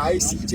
ICJ,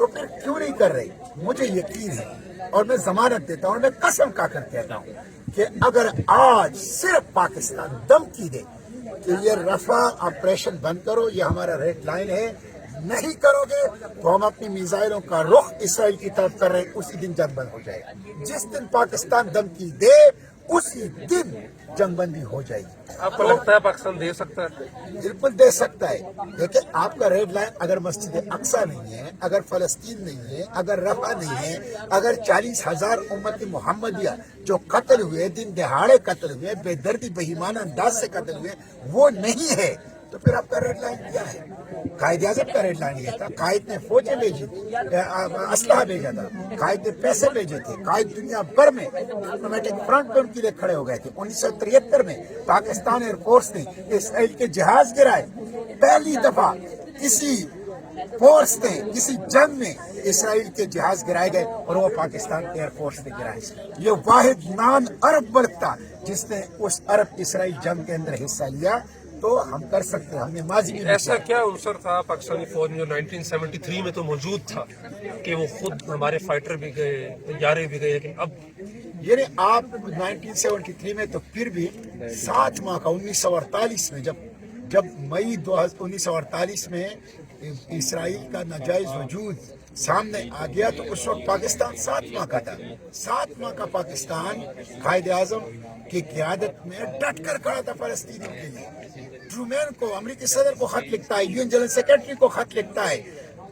تو پھر کیوں نہیں کر رہے؟ مجھے یقین ہے اور میں ضمانت دیتا ہوں اور میں قسم کھا کر کہتا ہوں کہ اگر آج صرف پاکستان دھمکی دے کہ یہ رفح آپریشن بند کرو، یہ ہمارا ریڈ لائن ہے، نہیں کرو گے تو ہم اپنی میزائلوں کا رخ اسرائیل کی طرف کر رہے ہیں، اسی دن جنگ بند ہو جائے گا۔ جس دن پاکستان دھمکی دے اسی دن جنگ بندی ہو جائے گی۔ آپ کو لگتا ہے پاکستان دے سکتا ہے؟ بالکل دے سکتا ہے، لیکن آپ کا ریڈ لائن اگر مسجد اقصی نہیں ہے، اگر فلسطین نہیں ہے، اگر رفح نہیں ہے، اگر 40,000 امت محمدیہ جو قتل ہوئے، دن دہاڑے قتل ہوئے، بے دردی بہیمانہ انداز سے قتل ہوئے، وہ نہیں ہے تو پھر آپ کا ریڈ لائن کیا ہے؟ قائد اعظم کا ریڈ لائن یہ تھا، قائد نے فوجیں بھیجی تھی، اسلحہ بھیجا تھا، قائد نے پیسے بھیجے تھے، قائد دنیا بھر میں ڈپلومیٹک فرنٹ پہ ان کے لیے کھڑے ہو گئے تھے۔ 1973 میں پاکستان ایئر فورس نے اسرائیل کے جہاز گرائے، پہلی دفعہ کسی فورس نے کسی جنگ میں اسرائیل کے جہاز گرائے گئے اور وہ پاکستان ایئر فورس نے گرائے۔ یہ واحد نان عرب ملک تھا جس نے اس عرب اسرائیل جنگ کے اندر حصہ لیا، تو ہم کر سکتے ہیں، ہم نے ماضی میں ایسا کیا عنصر تھا پاکستانی فوج میں جو 1973 میں تو موجود تھا کہ وہ خود ہمارے فائٹر بھی گئے، طیارے بھی گئے، لیکن اب یعنی آپ 1973 میں تو پھر بھی 7 ماہ کا 1948 میں جب مئی 1948 میں اسرائیل کا ناجائز وجود سامنے آ گیا تو اس وقت پاکستان 7 ماہ کا تھا۔ 7 ماہ کا پاکستان قائد اعظم کی قیادت میں ڈٹ کر کھڑا تھا فلسطینیوں کے لیے۔ ٹرومین کو، امریکی صدر کو خط لکھتا ہے، UN جنرل سیکرٹری کو خط لکھتا ہے،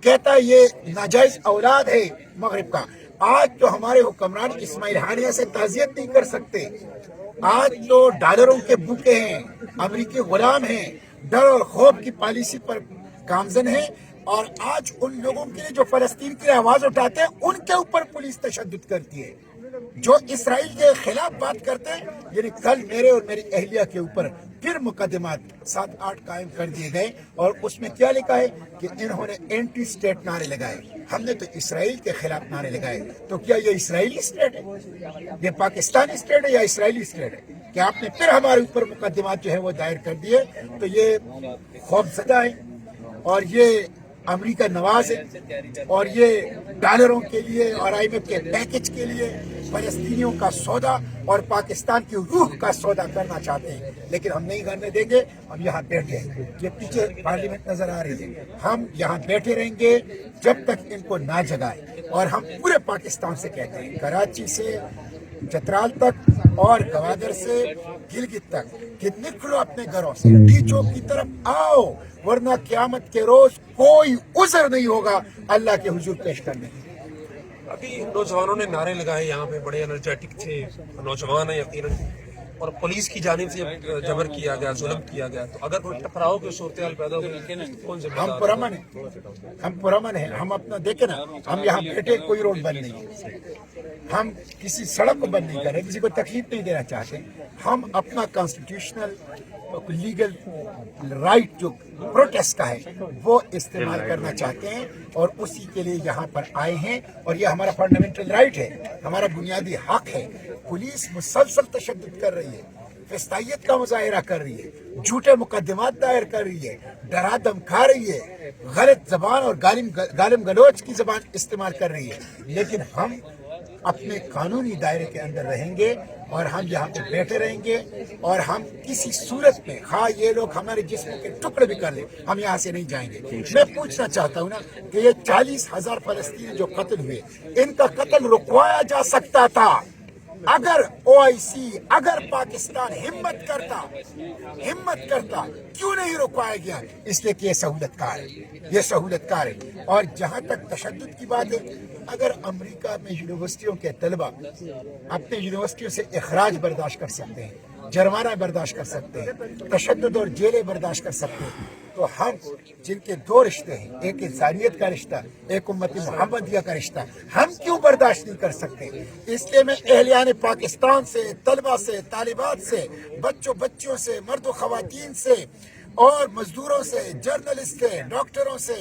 کہتا ہے یہ ناجائز اولاد ہے مغرب کا۔ آج تو ہمارے حکمران اسماعیل ہانیہ سے تعزیت نہیں کر سکتے، آج تو ڈالروں کے بھوکے ہیں، امریکی غلام ہیں، ڈر اور خوف کی پالیسی پر گامزن ہیں، اور آج ان لوگوں کے لیے جو فلسطین کی آواز اٹھاتے ہیں ان کے اوپر پولیس تشدد کرتی ہے۔ جو اسرائیل کے خلاف بات کرتے ہیں، یعنی کل میرے اور میری اہلیہ کے اوپر پھر مقدمات 7-8 قائم کر دیے گئے، اور اس میں کیا لکھا ہے کہ انہوں نے اینٹی اسٹیٹ نعرے لگائے، ہم نے تو اسرائیل کے خلاف نعرے لگائے۔ تو کیا یہ اسرائیلی اسٹیٹ ہے؟ یہ پاکستانی اسٹیٹ ہے یا اسرائیلی اسٹیٹ ہے؟ کہ آپ نے پھر ہمارے اوپر مقدمات جو ہے وہ دائر کر دیے، تو یہ خوف زدہ ہے، اور یہ امریکہ نواز ہے، اور یہ ڈالروں کے لیے اور IMF کے پیکج کے لیے فلسطینیوں کا سودا اور پاکستان کی روح کا سودا کرنا چاہتے ہیں، لیکن ہم نہیں کرنے دیں گے۔ ہم یہاں بیٹھے ہیں، یہ پیچھے پارلیمنٹ نظر آ رہی ہے، ہم یہاں بیٹھے رہیں گے جب تک ان کو نہ جگائیں، اور ہم پورے پاکستان سے کہتے ہیں، کراچی سے چترال تک اور گوادر سے گلگت تک، کہ نکلو اپنے گھروں سے، ڈی چوک کی طرف آؤ، ورنہ قیامت کے روز کوئی عذر نہیں ہوگا اللہ کے حضور پیش کرنے کی۔ ابھی نوجوانوں نے نعرے لگائے، یہاں پہ بڑے انرجیٹک تھے نوجوان ہیں یقیناً، اور پولیس کی جانب سے جبر کیا گیا، ظلم کیا گیا، تو اگر کوئی ٹکراؤ کی صورتحال پیدا ہوئی کون ذمہ دار؟ ہم پرامن ہیں، ہم پرامن ہیں، ہم اپنا دیکھیں نا، ہم یہاں بیٹھے، کوئی روڈ بند نہیں ہے، ہم کسی سڑک کو بند نہیں کر رہے، کسی کو تکلیف نہیں دینا چاہتے، ہم اپنا کانسٹیٹیوشنل لیگل رائٹ جو پروٹیسٹ کا ہے وہ استعمال کرنا چاہتے ہیں، اور اسی کے لیے یہاں پر آئے ہیں، اور یہ ہمارا فنڈامنٹل رائٹ ہے، ہمارا بنیادی حق ہے۔ پولیس مسلسل تشدد کر رہی ہے، فسطائیت کا مظاہرہ کر رہی ہے، جھوٹے مقدمات دائر کر رہی ہے، ڈرا دھمکا رہی ہے، غلط زبان اور گالم گلوچ کی زبان استعمال کر رہی ہے، لیکن ہم اپنے قانونی دائرے کے اندر رہیں گے، اور ہم یہاں پہ بیٹھے رہیں گے، اور ہم کسی صورت میں خواہ یہ لوگ ہمارے جسم کے ٹکڑے بھی کر لیں، ہم یہاں سے نہیں جائیں گے۔ میں پوچھنا چاہتا ہوں نا کہ یہ 40,000 فلسطینی جو قتل ہوئے، ان کا قتل رکوایا جا سکتا تھا اگر OIC، اگر پاکستان ہمت کرتا، کیوں نہیں رکوایا گیا؟ اس لیے کہ یہ سہولت کار ہے۔ اور جہاں تک تشدد کی بات ہے، اگر امریکہ میں یونیورسٹیوں کے طلبہ اپنے یونیورسٹیوں سے اخراج برداشت کر سکتے ہیں، جرمانہ برداشت کر سکتے ہیں، تشدد اور جیلیں برداشت کر سکتے ہیں، تو ہم جن کے 2 رشتے ہیں، ایک انسانیت کا رشتہ، ایک امت محمدیہ کا رشتہ، ہم کیوں برداشت نہیں کر سکتے؟ اس لیے میں اہلیان پاکستان سے، طلبہ سے، طالبات سے، بچیوں سے، مرد و خواتین سے، اور مزدوروں سے، جرنلسٹ سے، ڈاکٹروں سے،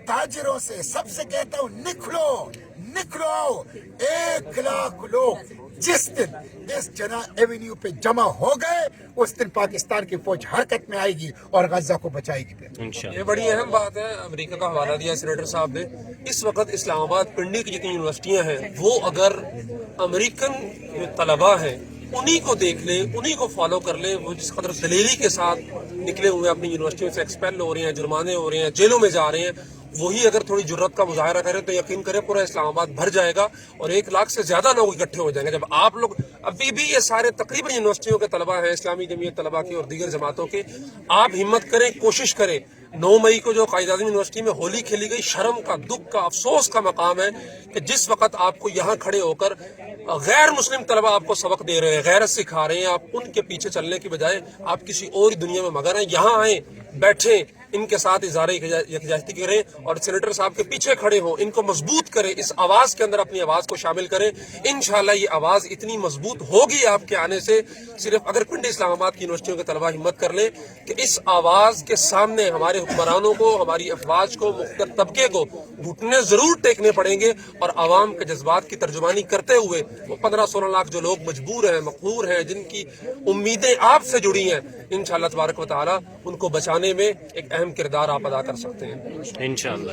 تاجروں سے، سب سے کہتا ہوں، نکلو لکھ لو 1,00,000 لوگ جس دن اس جنا ایونیو پہ جمع ہو گئے اس دن پاکستان کی فوج حرکت میں آئے گی اور غزہ کو بچائے گی پھر. یہ بڑی اہم بات ہے. امریکہ کا حوالہ دیا سینیٹر صاحب نے. اس وقت اسلام آباد پنڈی کی جتنی یونیورسٹیاں ہیں وہ اگر امریکن طلباء ہیں انہی کو دیکھ لیں, انہی کو فالو کر لیں. وہ جس قدر دلیری کے ساتھ نکلے ہوئے اپنی یونیورسٹیوں سے ایکسپیل ہو رہے ہیں, جرمانے ہو رہے ہیں, جیلوں میں جا رہے ہیں, وہی اگر تھوڑی جرت کا مظاہرہ کریں تو یقین کریں پورا اسلام آباد بھر جائے گا اور 1,00,000 سے زیادہ لوگ اکٹھے ہو جائیں گے. جب آپ لوگ ابھی بھی یہ سارے تقریباً یونیورسٹیوں کے طلباء ہیں, اسلامی جمعیت طلباء کے اور دیگر جماعتوں کے, آپ ہمت کریں, کوشش کریں. 9 مئی کو جو قائد اعظم یونیورسٹی میں ہولی کھیلی گئی, شرم کا, دکھ کا, افسوس کا مقام ہے کہ جس وقت آپ کو یہاں کھڑے ہو کر غیر مسلم طلباء آپ کو سبق دے رہے ہیں, غیرت سکھا رہے ہیں, آپ ان کے پیچھے چلنے کی بجائے آپ کسی اور دنیا میں مگن ہیں. یہاں آئیں, بیٹھیں, ان کے ساتھ اظہار یکجہتی کریں اور سینیٹر صاحب کے پیچھے کھڑے ہوں, ان کو مضبوط کریں, اس آواز کے اندر اپنی آواز کو شامل کریں. انشاءاللہ یہ آواز اتنی مضبوط ہوگی آپ کے آنے سے, صرف اگر پنڈی اسلام آباد کی یونیورسٹیوں کے طلباء ہمت کر لیں کہ اس آواز کے سامنے ہمارے حکمرانوں کو, ہماری افواج کو, مختلف طبقے کو گھٹنے ضرور ٹیکنے پڑیں گے اور عوام کے جذبات کی ترجمانی کرتے ہوئے وہ 15-16 لاکھ جو لوگ مجبور ہیں, مقہور ہیں, جن کی امیدیں آپ سے جڑی ہیں, انشاءاللہ تبارک و تعالی ان کو بچانے میں ایک اہم کردار آپ ادا کر سکتے ہیں. انشاءاللہ.